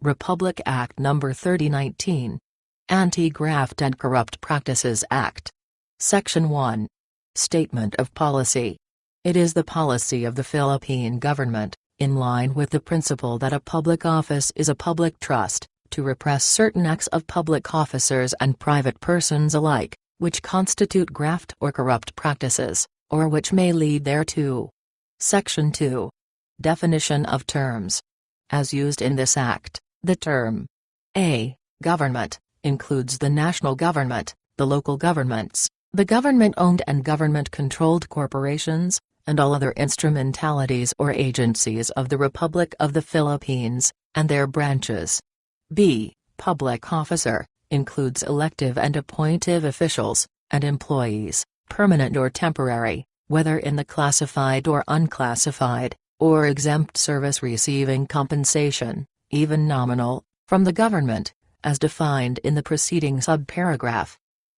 Republic Act No. 3019. Anti-Graft and Corrupt Practices Act. Section 1. Statement of Policy. It is the policy of the Philippine government, in line with the principle that a public office is a public trust, to repress certain acts of public officers and private persons alike, which constitute graft or corrupt practices, or which may lead thereto. Section 2. Definition of terms. As used in this Act, the term A. Government includes the national government, the local governments, the government-owned and government-controlled corporations, and all other instrumentalities or agencies of the Republic of the Philippines, and their branches. B. Public officer includes elective and appointive officials, and employees, permanent or temporary, whether in the classified or unclassified, or exempt service receiving compensation, even nominal, from the government, as defined in the preceding subparagraph.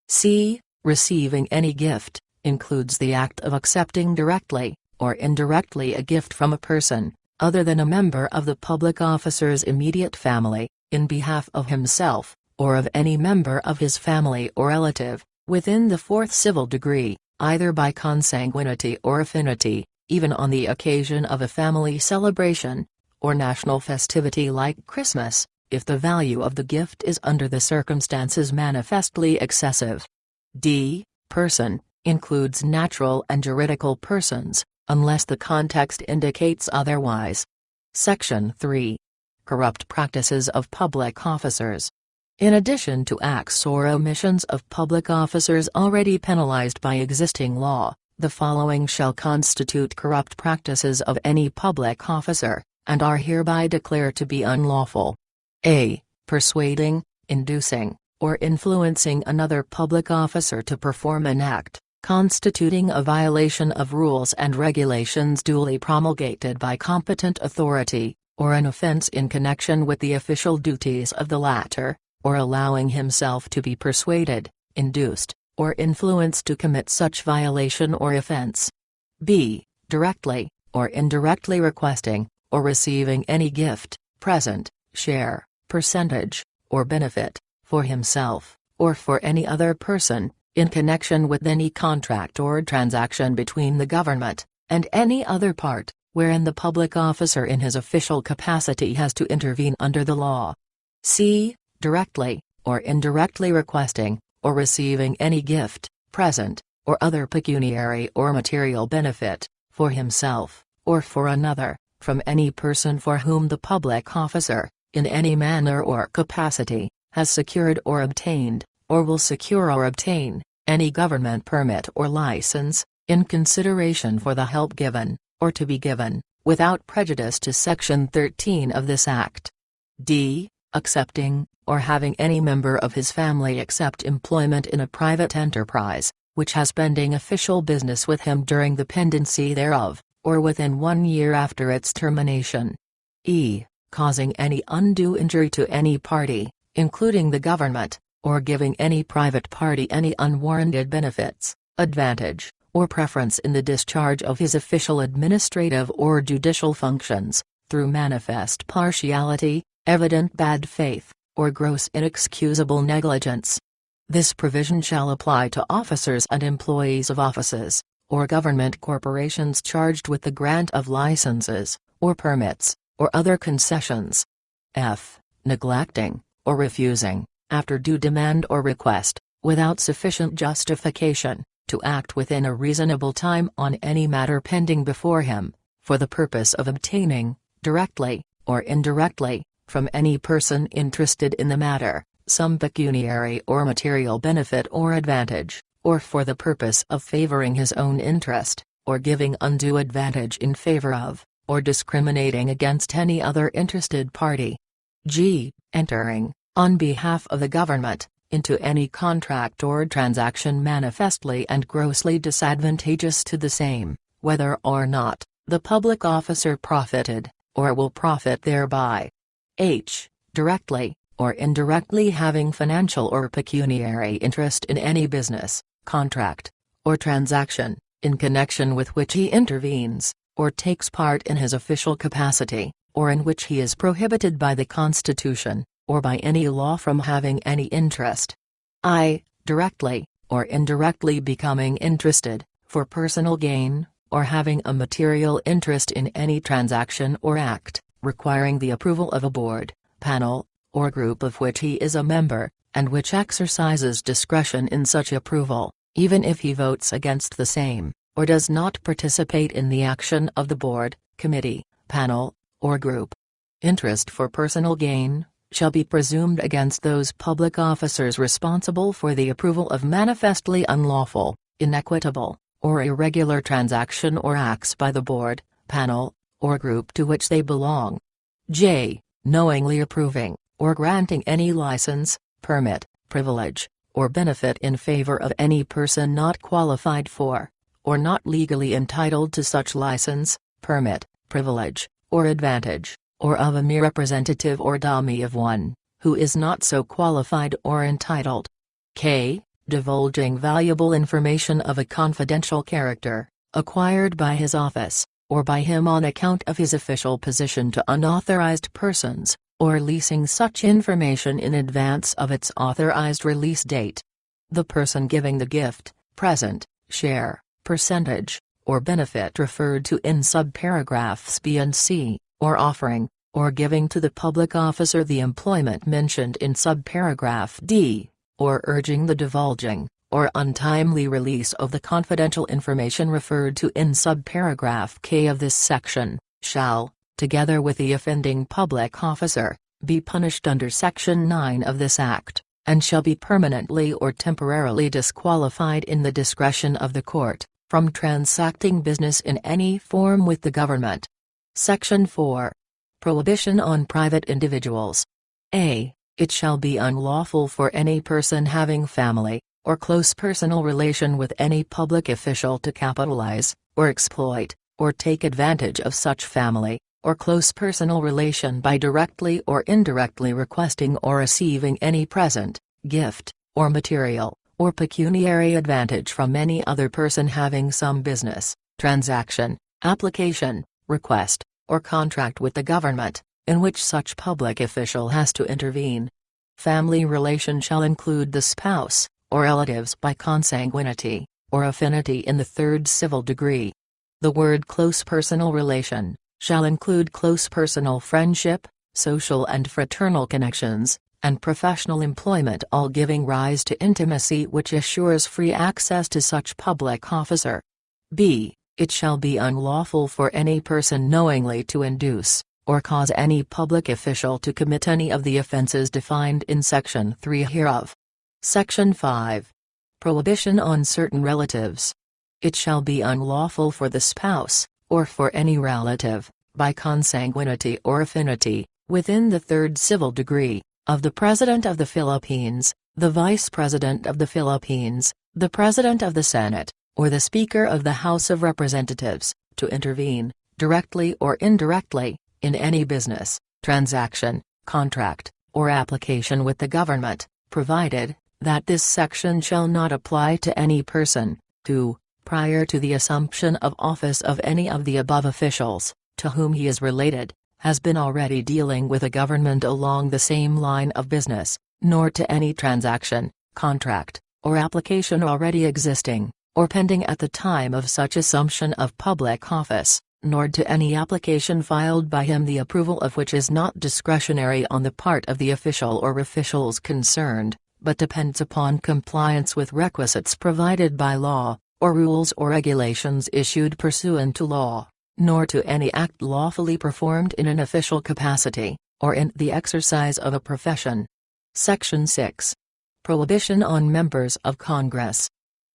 C. Receiving any gift includes the act of accepting directly, or indirectly a gift from a person, other than a member of the public officer's immediate family, in behalf of himself, or of any member of his family or relative, within the fourth civil degree, either by consanguinity or affinity, even on the occasion of a family celebration, or national festivity like Christmas, if the value of the gift is under the circumstances manifestly excessive. D. Person includes natural and juridical persons, unless the context indicates otherwise. Section 3. Corrupt practices of public officers. In addition to acts or omissions of public officers already penalized by existing law, the following shall constitute corrupt practices of any public officer, and are hereby declared to be unlawful. A. Persuading, inducing, or influencing another public officer to perform an act, constituting a violation of rules and regulations duly promulgated by competent authority, or an offense in connection with the official duties of the latter, or allowing himself to be persuaded, induced, or influenced to commit such violation or offense. B. Directly, or indirectly requesting, or receiving any gift, present, share, percentage, or benefit, for himself, or for any other person, in connection with any contract or transaction between the government, and any other part, wherein the public officer in his official capacity has to intervene under the law. C. Directly, or indirectly requesting, or receiving any gift, present, or other pecuniary or material benefit, for himself, or for another, from any person for whom the public officer, in any manner or capacity, has secured or obtained, or will secure or obtain, any government permit or license, in consideration for the help given, or to be given, without prejudice to Section 13 of this Act. D. Accepting, or having any member of his family accept employment in a private enterprise, which has pending official business with him during the pendency thereof, or within 1 year after its termination. E. Causing any undue injury to any party, including the government, or giving any private party any unwarranted benefits, advantage, or preference in the discharge of his official administrative or judicial functions, through manifest partiality, evident bad faith, or gross inexcusable negligence. This provision shall apply to officers and employees of offices, or government corporations charged with the grant of licenses, or permits, or other concessions. F. Neglecting, or refusing, after due demand or request, without sufficient justification, to act within a reasonable time on any matter pending before him, for the purpose of obtaining, directly, or indirectly, from any person interested in the matter, some pecuniary or material benefit or advantage, or for the purpose of favoring his own interest, or giving undue advantage in favor of, or discriminating against any other interested party. G. Entering, on behalf of the government, into any contract or transaction manifestly and grossly disadvantageous to the same, whether or not the public officer profited, or will profit thereby. H. Directly, or indirectly having financial or pecuniary interest in any business, contract, or transaction, in connection with which he intervenes, or takes part in his official capacity, or in which he is prohibited by the Constitution, or by any law from having any interest. I, directly, or indirectly becoming interested, for personal gain, or having a material interest in any transaction or act, requiring the approval of a board, panel, or group of which he is a member, and which exercises discretion in such approval, even if he votes against the same, or does not participate in the action of the board, committee, panel, or group. Interest for personal gain shall be presumed against those public officers responsible for the approval of manifestly unlawful, inequitable, or irregular transaction or acts by the board, panel, or group to which they belong. J. Knowingly approving, or granting any license, permit, privilege, or benefit in favor of any person not qualified for, or not legally entitled to such license, permit, privilege, or advantage, or of a mere representative or dummy of one, who is not so qualified or entitled. K. Divulging valuable information of a confidential character, acquired by his office, or by him on account of his official position to unauthorized persons, or leasing such information in advance of its authorized release date. The person giving the gift, present, share, percentage, or benefit referred to in subparagraphs B and C, or offering, or giving to the public officer the employment mentioned in subparagraph D, or urging the divulging, or untimely release of the confidential information referred to in subparagraph K of this section, shall, together with the offending public officer, be punished under Section 9 of this Act, and shall be permanently or temporarily disqualified in the discretion of the court, from transacting business in any form with the government. Section 4. Prohibition on private individuals. A. It shall be unlawful for any person having family, or close personal relation with any public official to capitalize, or exploit, or take advantage of such family, or close personal relation by directly or indirectly requesting or receiving any present, gift, or material, or pecuniary advantage from any other person having some business, transaction, application, request, or contract with the government, in which such public official has to intervene. Family relation shall include the spouse, or relatives by consanguinity, or affinity in the third civil degree. The word close personal relation shall include close personal friendship, social and fraternal connections, and professional employment, all giving rise to intimacy which assures free access to such public officer. B. It shall be unlawful for any person knowingly to induce, or cause any public official to commit any of the offenses defined in Section 3 hereof. Section 5. Prohibition on certain relatives. It shall be unlawful for the spouse, or for any relative, by consanguinity or affinity, within the third civil degree, of the President of the Philippines, the Vice President of the Philippines, the President of the Senate, or the Speaker of the House of Representatives, to intervene, directly or indirectly, in any business, transaction, contract, or application with the government, provided that this section shall not apply to any person who, prior to the assumption of office of any of the above officials, to whom he is related, has been already dealing with a government along the same line of business, nor to any transaction, contract, or application already existing, or pending at the time of such assumption of public office, nor to any application filed by him the approval of which is not discretionary on the part of the official or officials concerned, but depends upon compliance with requisites provided by law, or rules or regulations issued pursuant to law, nor to any act lawfully performed in an official capacity, or in the exercise of a profession. Section 6. Prohibition on members of Congress.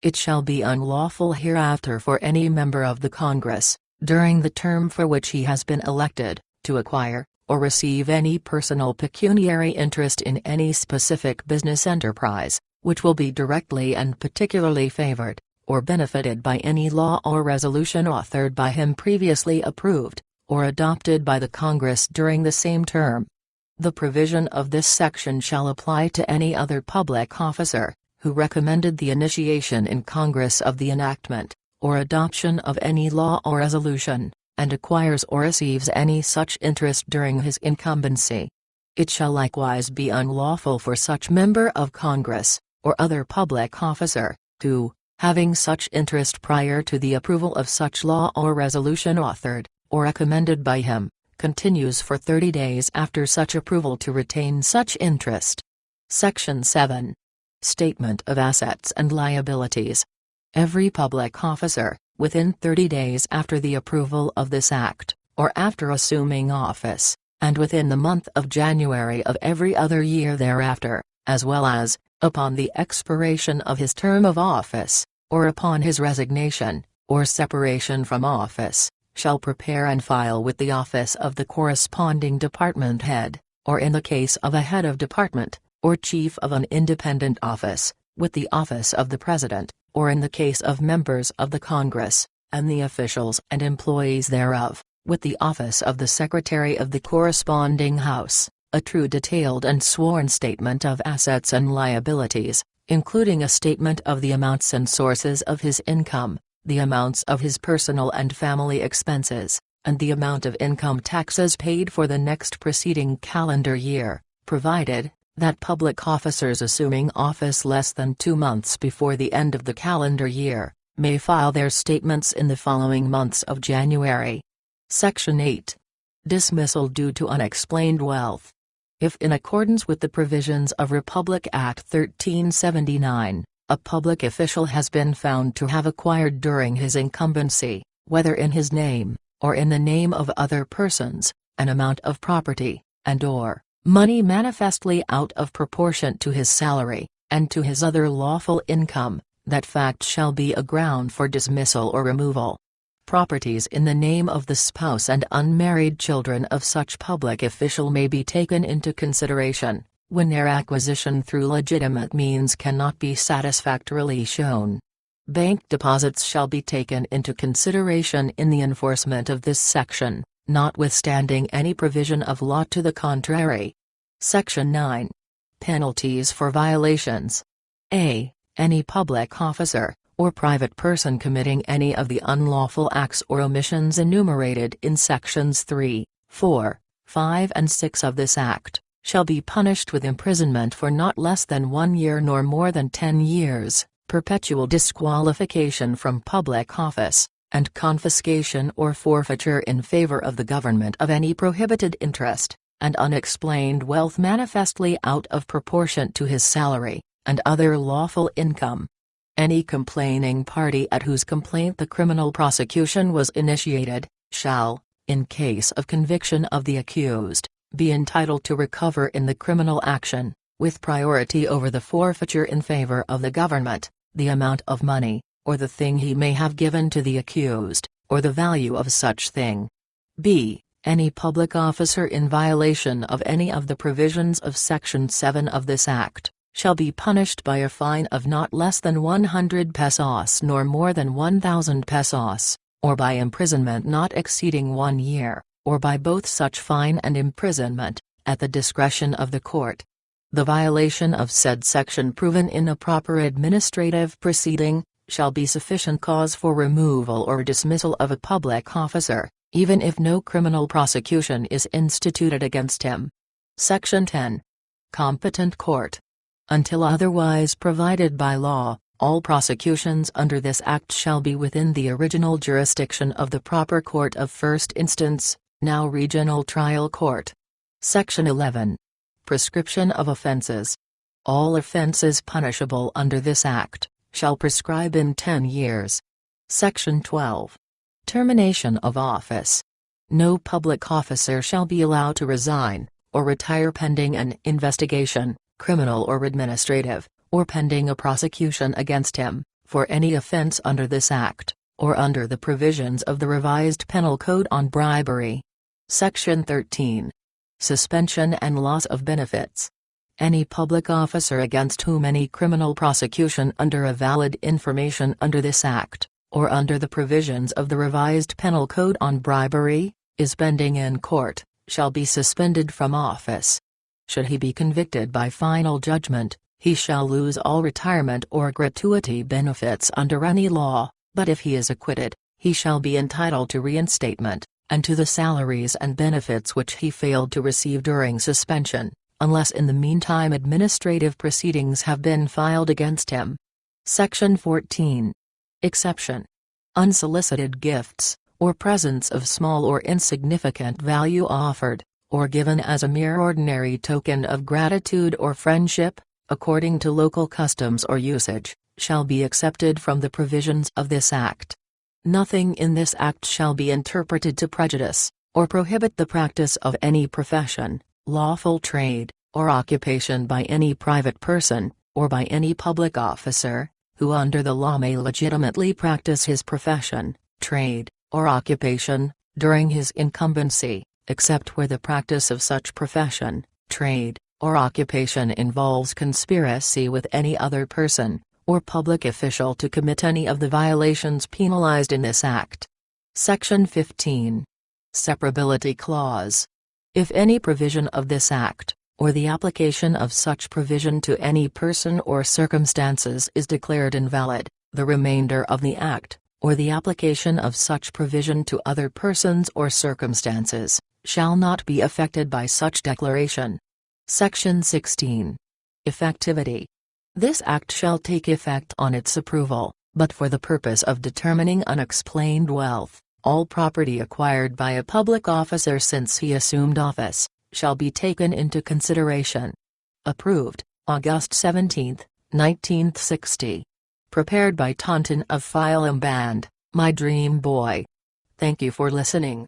It shall be unlawful hereafter for any member of the Congress, during the term for which he has been elected, to acquire, or receive any personal pecuniary interest in any specific business enterprise, which will be directly and particularly favored, or benefited by any law or resolution authored by him previously approved, or adopted by the Congress during the same term. The provision of this section shall apply to any other public officer, who recommended the initiation in Congress of the enactment, or adoption of any law or resolution, and acquires or receives any such interest during his incumbency. It shall likewise be unlawful for such member of Congress, or other public officer, who, having such interest prior to the approval of such law or resolution authored, or recommended by him, continues for 30 days after such approval to retain such interest. Section 7. Statement of Assets and Liabilities. Every public officer, within 30 days after the approval of this Act, or after assuming office, and within the month of January of every other year thereafter, as well as, upon the expiration of his term of office, or upon his resignation, or separation from office, shall prepare and file with the office of the corresponding department head, or in the case of a head of department, or chief of an independent office, with the office of the President, or in the case of members of the Congress, and the officials and employees thereof, with the office of the Secretary of the corresponding House, a true detailed and sworn statement of assets and liabilities, including a statement of the amounts and sources of his income, the amounts of his personal and family expenses, and the amount of income taxes paid for the next preceding calendar year, provided that public officers assuming office less than 2 months before the end of the calendar year, may file their statements in the following months of January. Section 8. Dismissal due to unexplained wealth. If in accordance with the provisions of Republic Act 1379, a public official has been found to have acquired during his incumbency, whether in his name, or in the name of other persons, an amount of property, and/or money manifestly out of proportion to his salary, and to his other lawful income, that fact shall be a ground for dismissal or removal. Properties in the name of the spouse and unmarried children of such public official may be taken into consideration, when their acquisition through legitimate means cannot be satisfactorily shown. Bank deposits shall be taken into consideration in the enforcement of this section, notwithstanding any provision of law to the contrary. Section 9. Penalties for violations. A. Any public officer, or private person committing any of the unlawful acts or omissions enumerated in Sections 3, 4, 5 and 6 of this Act, shall be punished with imprisonment for not less than 1 year nor more than 10 years, perpetual disqualification from public office, and confiscation or forfeiture in favor of the government of any prohibited interest, and unexplained wealth manifestly out of proportion to his salary, and other lawful income. Any complaining party at whose complaint the criminal prosecution was initiated, shall, in case of conviction of the accused, be entitled to recover in the criminal action, with priority over the forfeiture in favor of the government, the amount of money, or the thing he may have given to the accused, or the value of such thing. B. Any public officer in violation of any of the provisions of Section 7 of this Act, shall be punished by a fine of not less than 100 pesos nor more than 1,000 pesos, or by imprisonment not exceeding 1 year, or by both such fine and imprisonment, at the discretion of the court. The violation of said section proven in a proper administrative proceeding, shall be sufficient cause for removal or dismissal of a public officer, even if no criminal prosecution is instituted against him. Section 10. Competent Court. Until otherwise provided by law, all prosecutions under this Act shall be within the original jurisdiction of the proper court of first instance, now Regional Trial Court. Section 11. Prescription of offenses. All offenses punishable under this Act shall prescribe in 10 years. Section 12. Termination of office. No public officer shall be allowed to resign, or retire pending an investigation, criminal or administrative, or pending a prosecution against him, for any offense under this Act, or under the provisions of the Revised Penal Code on bribery. Section 13. Suspension and loss of benefits. Any public officer against whom any criminal prosecution under a valid information under this Act, or under the provisions of the Revised Penal Code on bribery, is pending in court, shall be suspended from office. Should he be convicted by final judgment, he shall lose all retirement or gratuity benefits under any law, but if he is acquitted, he shall be entitled to reinstatement, and to the salaries and benefits which he failed to receive during suspension, unless in the meantime administrative proceedings have been filed against him. Section 14. Exception. Unsolicited gifts, or presents of small or insignificant value offered, or given as a mere ordinary token of gratitude or friendship, according to local customs or usage, shall be excepted from the provisions of this Act. Nothing in this Act shall be interpreted to prejudice, or prohibit the practice of any profession, lawful trade, or occupation by any private person, or by any public officer, who under the law may legitimately practice his profession, trade, or occupation, during his incumbency, except where the practice of such profession, trade, or occupation involves conspiracy with any other person, or public official to commit any of the violations penalized in this Act. Section 15. Separability Clause. If any provision of this Act, or the application of such provision to any person or circumstances is declared invalid, the remainder of the Act, or the application of such provision to other persons or circumstances, shall not be affected by such declaration. Section 16. Effectivity. This Act shall take effect on its approval, but for the purpose of determining unexplained wealth, all property acquired by a public officer since he assumed office, shall be taken into consideration. Approved, August 17, 1960. Prepared by Taunton of PHILIPPINE, my dream boy. Thank you for listening.